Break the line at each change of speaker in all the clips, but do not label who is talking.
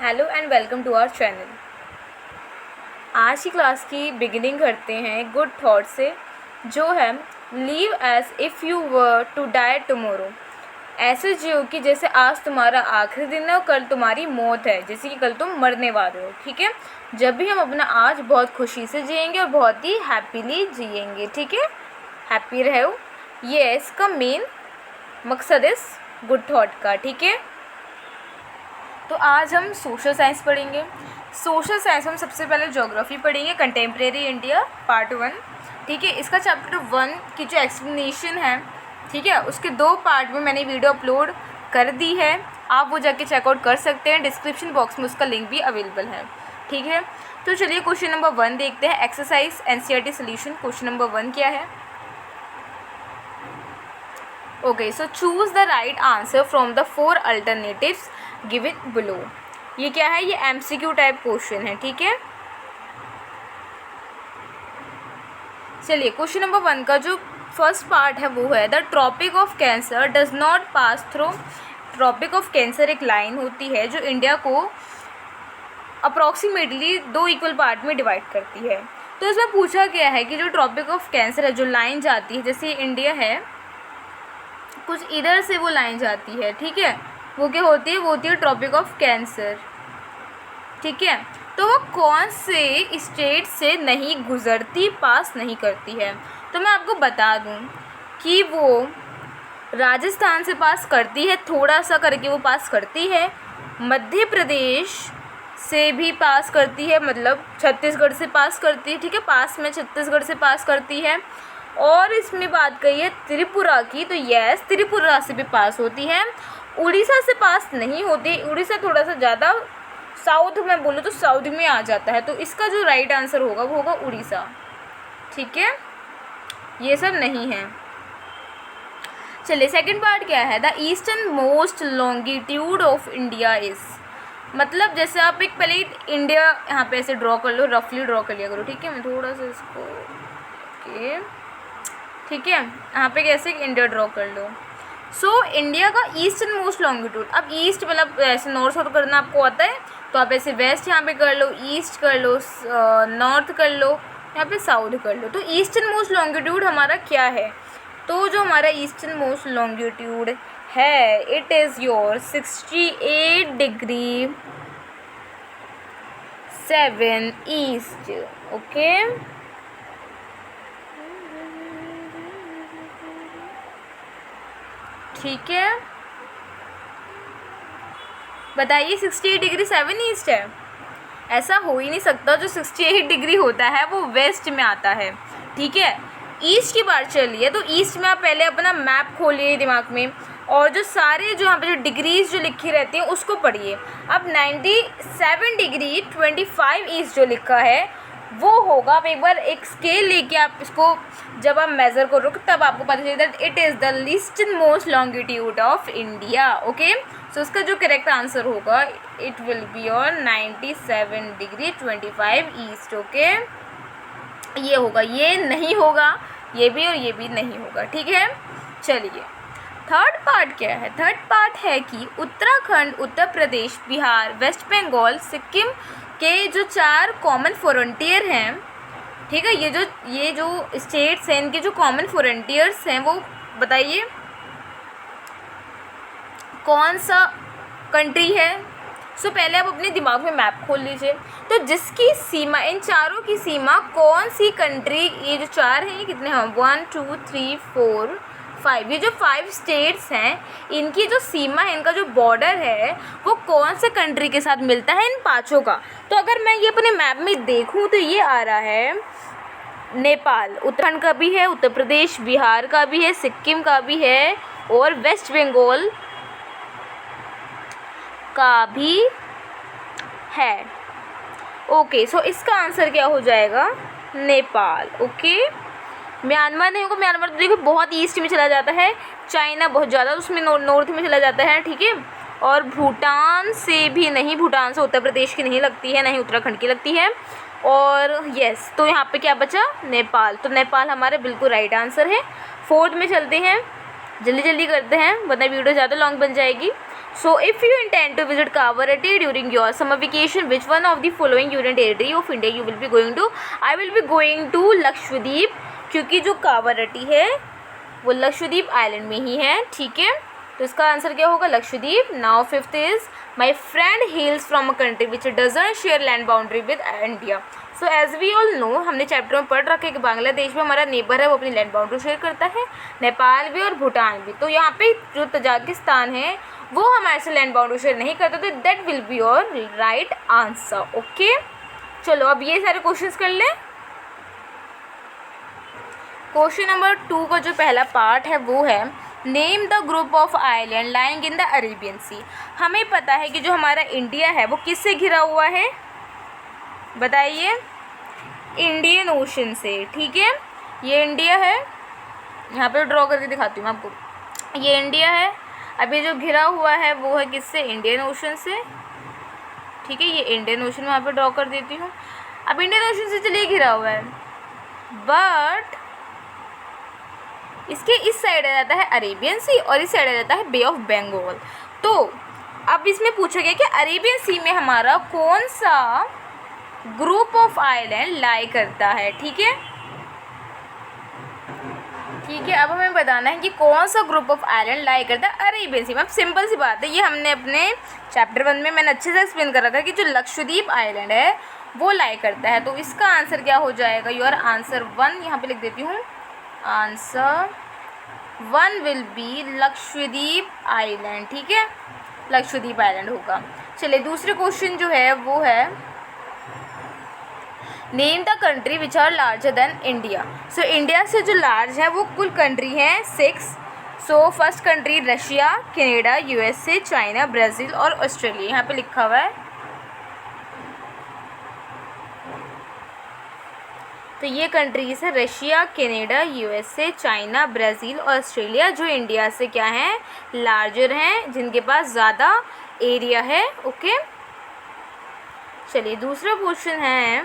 Hello and welcome to our channel. आज की class की बिगिनिंग करते हैं गुड थॉट से, जो है live as if you were to die tomorrow. ऐसे जियो कि जैसे आज तुम्हारा आखिरी दिन है और कल तुम्हारी मौत है, जैसे कि कल तुम मरने वाले हो। ठीक है, जब भी हम अपना आज बहुत खुशी से जिएंगे और बहुत ही हैप्पीली जिएंगे। ठीक है, हैप्पी रहो, ये इसका मेन मकसद इस गुड थॉट का। ठीक है, तो आज हम सोशल साइंस पढ़ेंगे। सोशल साइंस हम सबसे पहले ज्योग्राफी पढ़ेंगे, कंटेम्प्रेरी इंडिया पार्ट 1। ठीक है, इसका चैप्टर 1 की जो एक्सप्लेनेशन है, ठीक है, उसके 2 पार्ट में मैंने वीडियो अपलोड कर दी है, आप वो जाके चेकआउट कर सकते हैं। डिस्क्रिप्शन बॉक्स में उसका लिंक भी अवेलेबल है। ठीक है, तो चलिए क्वेश्चन नंबर 1 देखते हैं। Exercise NCERT solution. Question number 1 क्या है? Okay, so choose the right answer from the 4 alternatives given below. ये क्या है? ये एमसीक्यू टाइप क्वेश्चन है। ठीक है, चलिए क्वेश्चन नंबर 1 का जो फर्स्ट पार्ट है वो है the tropic of cancer does not pass through. Tropic of cancer एक लाइन होती है जो इंडिया को अप्रॉक्सीमेटली 2 इक्वल पार्ट में डिवाइड करती है। तो इसमें पूछा गया है कि जो ट्रॉपिक ऑफ कैंसर है, जो लाइन जाती है, जैसे इंडिया है, कुछ इधर से वो लाइन जाती है। ठीक है, वो क्या होती है? वो होती है ट्रॉपिक ऑफ कैंसर। ठीक है, तो वो कौन से स्टेट से नहीं गुजरती, पास नहीं करती है? तो मैं आपको बता दूं कि वो राजस्थान से पास करती है, थोड़ा सा करके वो पास करती है। मध्य प्रदेश से भी पास करती है, मतलब छत्तीसगढ़ से पास करती है। ठीक है, पास में छत्तीसगढ़ से पास करती है। और इसमें बात कही है त्रिपुरा की, तो यस, त्रिपुरा से भी पास होती है। उड़ीसा से पास नहीं होती। उड़ीसा थोड़ा सा ज़्यादा साउथ में बोलो तो साउथ में आ जाता है, तो इसका जो राइट आंसर होगा वो होगा उड़ीसा। ठीक है, ये सब नहीं है। चलिए सेकंड पार्ट क्या है? The eastern most longitude of India is. मतलब जैसे आप एक पहले इंडिया यहाँ पे ऐसे ड्रॉ कर लो, रफली ड्रॉ कर लिया करो। ठीक है, मैं थोड़ा सा इसको ओके, ठीक है, यहाँ पे कैसे इंडिया ड्रॉ कर लो। सो इंडिया का ईस्टर्न मोस्ट लॉन्गिट्यूड, अब ईस्ट मतलब ऐसे नॉर्थ साउथ करना आपको आता है, तो आप ऐसे वेस्ट यहाँ पे कर लो, ईस्ट कर लो, नॉर्थ कर लो, यहाँ पे साउथ कर लो। तो ईस्टर्न मोस्ट लॉन्गिट्यूड हमारा क्या है? तो जो हमारा ईस्टर्न मोस्ट लॉन्गिट्यूड है, it is your 68 degree 7 east. Okay, ठीक है, बताइए 68 डिग्री 7 ईस्ट है? ऐसा हो ही नहीं सकता। जो 68 डिग्री होता है वो वेस्ट में आता है। ठीक है, ईस्ट की बात चल रही है, तो ईस्ट में आप पहले अपना मैप खोलिए दिमाग में, और जो सारे जो यहाँ पे जो डिग्रीज जो लिखी रहती हैं उसको पढ़िए। अब 97 डिग्री 25 ईस्ट जो लिखा है वो होगा, आप एक बार एक स्केल लेके आप इसको जब आप मेज़र करो तब आपको पता चलेगा it is the eastern most longitude of India. Okay, so उसका जो करेक्ट आंसर होगा it will be on 97 degree 25 east. Okay, ये होगा, ये नहीं होगा, ये भी और ये भी नहीं होगा। ठीक है, चलिए थर्ड पार्ट क्या है? थर्ड पार्ट है कि उत्तराखंड, उत्तर प्रदेश, बिहार, वेस्ट बंगाल, सिक्किम के जो 4 कॉमन फ्रंटियर हैं, ठीक है, ये जो स्टेट्स हैं, इनके जो कॉमन फ्रंटियर्स हैं वो बताइए कौन सा कंट्री है? सो पहले आप अपने दिमाग में मैप खोल लीजिए, तो जिसकी सीमा, इन चारों की सीमा कौन सी कंट्री, ये जो 4 हैं, ये कितने हैं? 1 2 3 4 5, ये जो 5 स्टेट्स हैं, इनकी जो सीमा है, इनका जो बॉर्डर है, वो कौन से कंट्री के साथ मिलता है? इन 5 का। तो अगर मैं ये अपने मैप में देखूँ तो ये आ रहा है नेपाल, उत्तराखंड का भी है, उत्तर प्रदेश, बिहार का भी है, सिक्किम का भी है, और वेस्ट बंगाल का भी है। ओके, सो इसका आंसर क्या हो जाएगा? नेपाल। ओके, म्यांमार नहीं होगा, म्यांमार तो देखो बहुत ईस्ट में चला जाता है, चाइना बहुत ज़्यादा उसमें नॉर्थ में चला जाता है। ठीक है, और भूटान से भी नहीं, भूटान से उत्तर प्रदेश की नहीं लगती है, नहीं उत्तराखंड की लगती है। और यस, तो यहाँ पे क्या बचा? नेपाल। तो नेपाल हमारा बिल्कुल राइट आंसर है। 4th में चलते हैं, जल्दी जल्दी करते हैं वरना वीडियो ज़्यादा लॉन्ग बन जाएगी। So if you intend to visit Kavaratti during your summer vacation, which one of the following union territory of India you will be going to? I will be going to Lakshadweep, क्योंकि जो कावरटी है वो Lakshadweep island में ही है, ठीक है। तो इसका आंसर क्या होगा? Lakshadweep. Now fifth is my friend hails from a country which doesn't share land boundary with India. So as we all know, हमने चैप्टर में पढ़ रखा है कि बांग्लादेश में हमारा नेबर है, वो अपनी लैंड बाउंड्री शेयर करता है, नेपाल भी और भूटान भी। तो यहाँ पे जो तजाकिस्तान है वो हमारे से लैंड बाउंड्री शेयर नहीं करता, तो that will be your right answer. Okay, चलो अब ये सारे क्वेश्चंस कर लें। क्वेश्चन नंबर 2 का जो पहला पार्ट है वो है name the group of island lying in the Arabian sea. हमें पता है कि जो हमारा इंडिया है वो किससे घिरा हुआ है, बताइए? इंडियन ओशन से, ठीक है। ये इंडिया है, यहाँ पे ड्रॉ करके दिखाती हूँ आपको। ये इंडिया है, अब ये जो घिरा हुआ है वो है किससे? इंडियन ओशन से, ठीक है। ये इंडियन ओशन वहाँ पे ड्रॉ कर देती हूँ। अब इंडियन ओशन से चलिए घिरा हुआ है, बट इसके इस साइड आ जाता है अरेबियन सी और इस साइड आ जाता है बे ऑफ बंगाल। तो अब इसमें पूछा गया कि अरेबियन सी में हमारा कौन सा ग्रुप ऑफ आइलैंड लाई करता है, ठीक है। ठीक है, अब हमें बताना है कि कौन सा ग्रुप ऑफ आइलैंड लाई करता है अरेबियन सी में। अब सिंपल सी बात है, ये हमने अपने चैप्टर 1 में मैंने अच्छे से एक्सप्लेन कर रखा है कि जो लक्षद्वीप आइलैंड है वो लाई करता है। तो इसका आंसर क्या हो जाएगा? योर आंसर 1 यहाँ पे लिख देती हूँ। Answer 1 will be Lakshadweep island, ठीक है, लक्षद्वीप आइलैंड होगा। चलिए दूसरे क्वेश्चन जो है वो है name the country which are larger than India. So India से जो लार्ज है वो कुल कंट्री है 6। So first country Russia, Canada, USA, China, Brazil और ऑस्ट्रेलिया, यहाँ पे लिखा हुआ है। तो ये कंट्रीज है Russia, Canada, USA, China, Brazil और ऑस्ट्रेलिया, जो इंडिया से क्या है? लार्जर हैं, जिनके पास ज़्यादा एरिया है। ओके, चलिए दूसरा क्वेश्चन है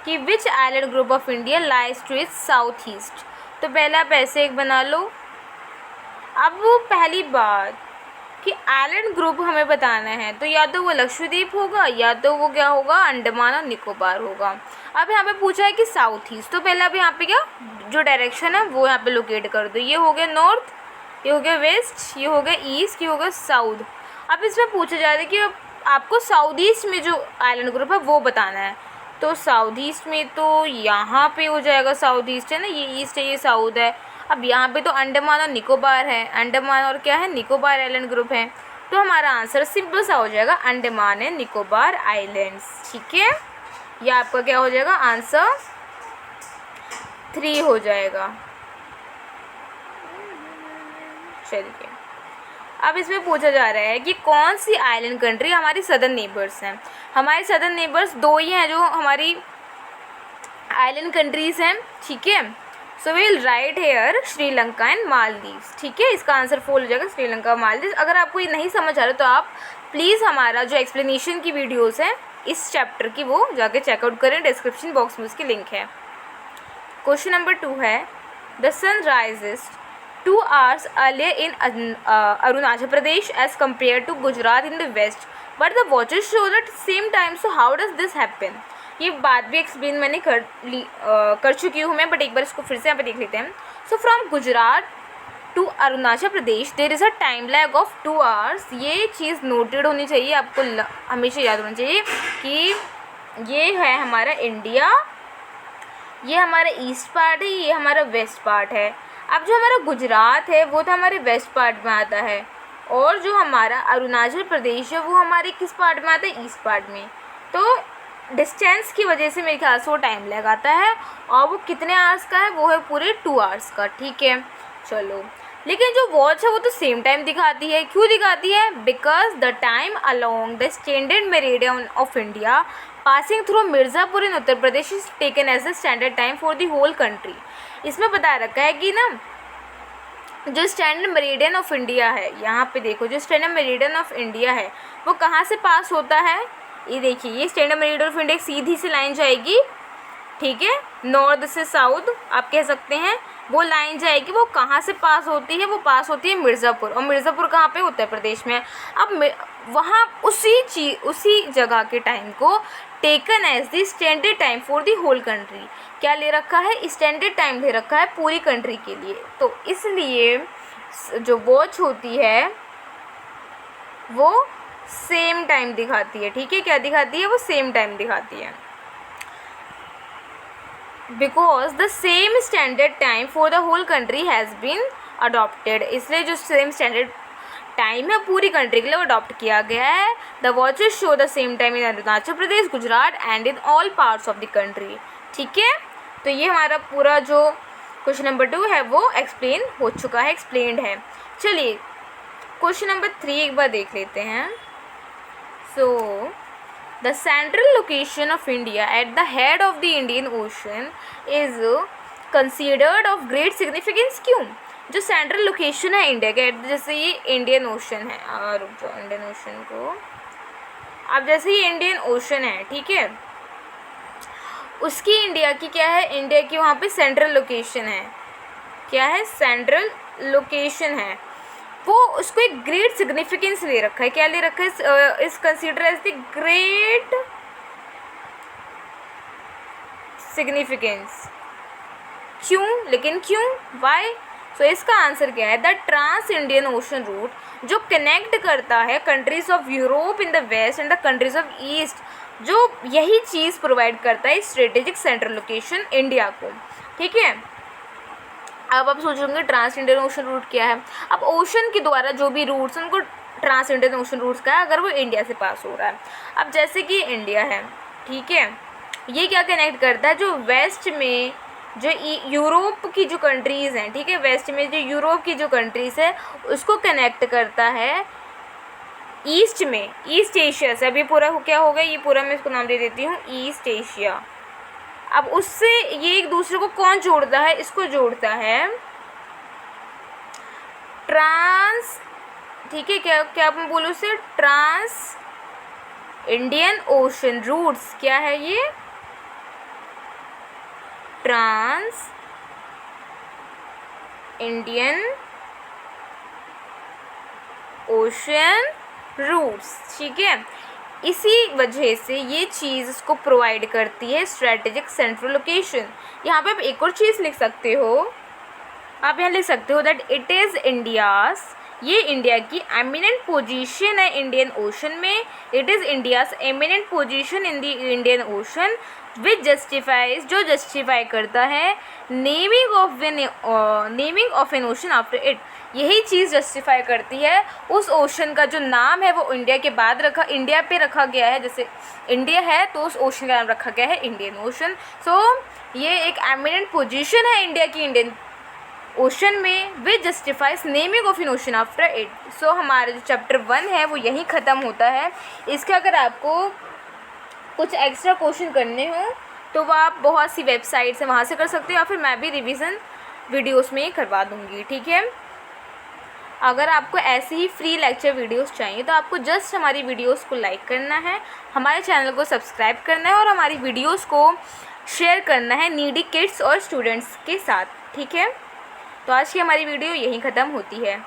कि which island group of India lies to its south east. तो पहले आप ऐसे एक बना लो। अब वो पहली बात कि आइलैंड ग्रुप हमें बताना है, तो या तो वो लक्षद्वीप होगा या तो वो क्या होगा? अंडमान और निकोबार होगा। अब यहाँ पे पूछा है कि साउथ ईस्ट, तो पहले अब यहाँ पे क्या जो डायरेक्शन है वो यहाँ पे लोकेट कर दो। ये हो गया नॉर्थ, ये हो गया वेस्ट, ये हो गया ईस्ट, ये हो गया साउथ। अब इसमें पूछा जा रहा है कि आपको साउथ ईस्ट में जो आइलैंड ग्रुप है वो बताना है। तो साउथ ईस्ट में तो यहाँ पे हो जाएगा, साउथ ईस्ट है ना, ये ईस्ट है, ये साउथ है। अब यहाँ पे तो अंडमान और निकोबार है, अंडमान और क्या है? निकोबार आइलैंड ग्रुप है। तो हमारा आंसर सिंपल सा हो जाएगा अंडमान एंड निकोबार आइलैंड्स, ठीक है। यह आपका क्या हो जाएगा? आंसर 3 हो जाएगा। चलिए अब इसमें पूछा जा रहा है कि कौन सी आइलैंड कंट्री हमारी सदर्न नेबर्स हैं। हमारी सदर्न नेबर्स 2 ही हैं जो हमारी आइलैंड कंट्रीज़ हैं, ठीक है। So we will write here Sri Lanka and Maldives, ठीक है। इसका आंसर 4 हो जाएगा, श्रीलंका और मालदीव्स। अगर आपको ये नहीं समझ आ रहा तो आप प्लीज़ हमारा जो एक्सप्लेनेशन की वीडियोज़ हैं इस चैप्टर की वो जाके चेकआउट करें, डिस्क्रिप्शन बॉक्स में उसकी लिंक है। क्वेश्चन नंबर 2 है the sun rises 2 hours earlier in Arunachal Pradesh as compared to Gujarat in the west, but the watches show that same time. So how does this happen? ये बात भी explain मैंने कर चुकी हूँ मैं, बट एक बार इसको फिर से यहाँ पे देख लेते हैं। So from Gujarat to Arunachal Pradesh there is a time lag of 2 hours। ये चीज़ नोटेड होनी चाहिए, आपको हमेशा याद होना चाहिए कि ये है हमारा इंडिया, ये हमारा ईस्ट पार्ट है, ये हमारा वेस्ट पार्ट है। अब जो हमारा गुजरात है वो तो हमारे वेस्ट पार्ट में आता है, और जो हमारा अरुणाचल प्रदेश है वो हमारे किस पार्ट में आता है? ईस्ट पार्ट में। तो डिस्टेंस की वजह से मेरे ख्याल से वो टाइम लगाता है, और वो कितने आवर्स का है? वो है पूरे 2 hours का, ठीक है। चलो, लेकिन जो वॉच है वो तो सेम टाइम दिखाती है। क्यों दिखाती है? Because the time along the standard meridian of India passing through Mirzapur in Uttar Pradesh is taken as the standard time for the whole country. इसमें बता रखा है कि ना जो स्टैंडर्ड मेरिडियन ऑफ इंडिया है, यहाँ पे देखो जो स्टैंडर्ड मेरिडियन ऑफ इंडिया है वो कहाँ से पास होता है? ये देखिए, ये स्टैंडर्ड मेरिडियन ऑफ इंडिया सीधी सी लाइन जाएगी, ठीक है, नॉर्थ से साउथ आप कह सकते हैं। वो लाइन जाएगी, वो कहाँ से पास होती है, वो पास होती है मिर्ज़ापुर, और मिर्ज़ापुर कहाँ पे, उत्तर प्रदेश में। अब वहाँ उसी जगह के टाइम को taken as the standard time for the whole country, क्या ले रखा है, स्टैंडर्ड टाइम ले रखा है पूरी कंट्री के लिए। तो इसलिए जो वॉच होती है वो सेम टाइम दिखाती है, ठीक है, क्या दिखाती है, वो सेम टाइम दिखाती है। Because the same standard time for the whole country has been adopted, इसलिए जो सेम स्टैंडर्ड टाइम है पूरी कंट्री के लिए अडॉप्ट किया गया है। The watches show the same time in Arunachal Pradesh, Gujarat and in all parts of the country, ठीक है। तो ये हमारा पूरा जो क्वेश्चन नंबर 2 है वो एक्सप्लेन हो चुका है, एक्सप्लेन्ड है। चलिए क्वेश्चन नंबर 3 एक बार देख लेते हैं। So the central location of India at the head of the Indian ocean is considered of great significance, क्यों? जो सेंट्रल लोकेशन है इंडिया के, जैसे ये इंडियन ओशन है, और जो इंडियन ओशन को अब जैसे ये इंडियन ओशन है, ठीक है, उसकी इंडिया की क्या है, इंडिया की वहाँ पे सेंट्रल लोकेशन है, क्या है, सेंट्रल लोकेशन है, वो उसको एक ग्रेट सिग्निफिकेंस ले रखा है, क्या ले रखा है, is consider as the great significance, क्यों, लेकिन क्यों, वाई? सो इसका आंसर क्या है, the trans Indian ocean route, जो कनेक्ट करता है countries of Europe in the west and the countries of east, जो यही चीज़ प्रोवाइड करता है स्ट्रेटेजिक सेंट्रल लोकेशन इंडिया को, ठीक है। अब आप सोचोगे ट्रांस इंडियन ओशन रूट क्या है। अब ओशन के द्वारा जो भी रूट्स उनको ट्रांस इंडियन ओशन रूट्स का है, अगर वो इंडिया से पास हो रहा है। अब जैसे कि इंडिया है, ठीक है, ये क्या कनेक्ट करता है, जो वेस्ट में जो यूरोप की जो कंट्रीज़ हैं, ठीक है, वेस्ट में जो यूरोप की जो कंट्रीज़ है उसको कनेक्ट करता है ईस्ट में, ईस्ट एशिया से। अभी पूरा क्या हो गया, ये पूरा मैं इसको नाम दे देती हूँ ईस्ट एशिया। अब उससे ये एक दूसरे को कौन जोड़ता है, इसको जोड़ता है ट्रांस, ठीक है, क्या क्या मैं बोलूँ उसे, ट्रांस इंडियन ओशन रूट्स, क्या है ये, ट्रांस इंडियन ओशन रूट्स, ठीक है। इसी वजह से ये चीज़ इसको प्रोवाइड करती है स्ट्रेटेजिक सेंट्रल लोकेशन। यहाँ पे आप एक और चीज़ लिख सकते हो, आप यहाँ लिख सकते हो दैट इट इज़ इंडियाज़, ये इंडिया की एमिनेंट पोजीशन है इंडियन ओशन में, it is India's eminent position in the Indian ocean which justifies, जो जस्टिफाई करता है naming of an ocean after it, यही चीज़ जस्टिफाई करती है उस ओशन का जो नाम है वो इंडिया के बाद इंडिया पे रखा गया है। जैसे इंडिया है तो उस ओशन का नाम रखा गया है इंडियन ओशन। सो ये एक एमिनेंट पोजीशन है इंडिया की इंडियन ओशन में which justifies naming of an ocean after it. So हमारा जो चैप्टर 1 है वो यहीं ख़त्म होता है। इसका अगर आपको कुछ एक्स्ट्रा क्वेश्चन करने हो तो वो आप बहुत सी वेबसाइट से वहाँ से कर सकते हो, या फिर मैं भी रिवीजन वीडियोस में ही करवा दूँगी, ठीक है। अगर आपको ऐसे ही फ्री लेक्चर वीडियोस चाहिए तो आपको जस्ट हमारी वीडियोस को लाइक करना है, हमारे चैनल को सब्सक्राइब करना है और हमारी वीडियोस को शेयर करना है नीडी किड्स और स्टूडेंट्स के साथ, ठीक है। तो आज की हमारी वीडियो यहीं ख़त्म होती है।